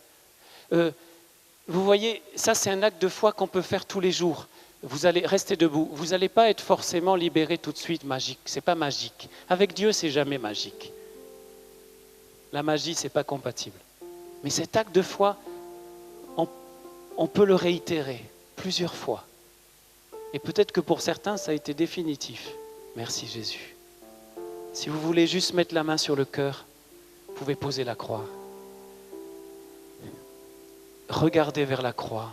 Vous voyez, ça c'est un acte de foi qu'on peut faire tous les jours. Vous allez rester debout. Vous n'allez pas être forcément libéré tout de suite, magique. Ce n'est pas magique. Avec Dieu, c'est jamais magique. La magie, ce n'est pas compatible. Mais cet acte de foi, on peut le réitérer plusieurs fois. Et peut-être que pour certains, ça a été définitif. Merci Jésus. Si vous voulez juste mettre la main sur le cœur, vous pouvez poser la croix. Regardez vers la croix.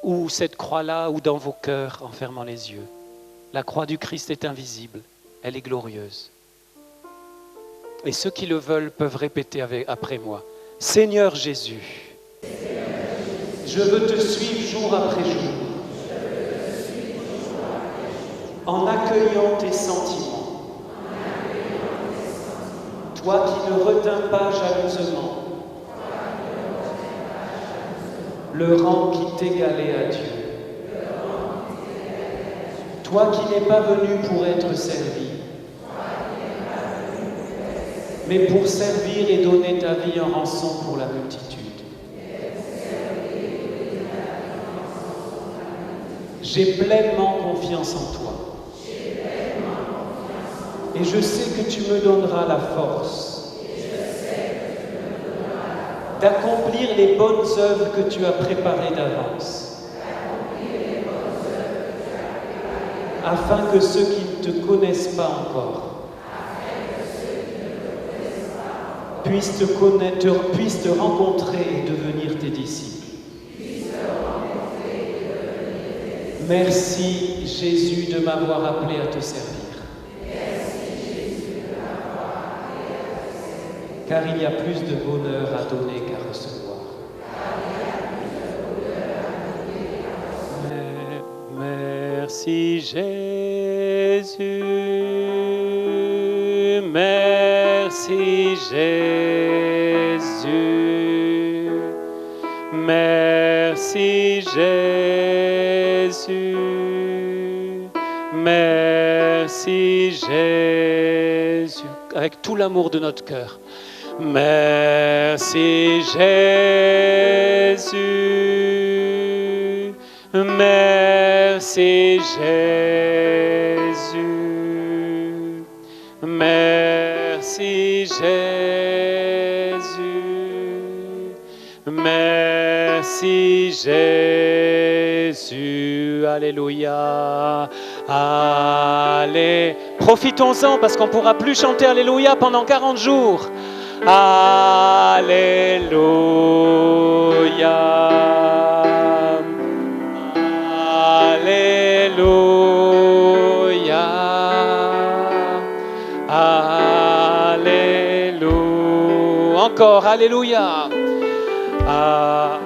Ou cette croix-là, ou dans vos cœurs, en fermant les yeux. La croix du Christ est invisible. Elle est glorieuse. Et ceux qui le veulent peuvent répéter après moi. Seigneur Jésus, je veux te suivre jour après jour. En accueillant tes sentiments. Toi qui ne retins pas jalousement le rang qui t'égalait à Dieu. Toi qui n'es pas venu pour être servi, mais pour servir et donner ta vie en rançon pour la multitude. J'ai pleinement confiance en toi. Et je sais que tu me donneras la force d'accomplir les bonnes œuvres que tu as préparées d'avance, afin que ceux qui ne te connaissent pas encore puissent te connaître, puissent te rencontrer et devenir tes disciples. Merci Jésus de m'avoir appelé à te servir. Car il y a plus de bonheur à donner qu'à recevoir. Merci Jésus, merci Jésus, merci Jésus, merci Jésus, avec tout l'amour de notre cœur. Merci Jésus, merci Jésus, merci Jésus, merci Jésus, alléluia, allez, profitons-en parce qu'on ne pourra plus chanter alléluia pendant 40 jours. Alléluia, alléluia, alléluia, encore alléluia, alléluia.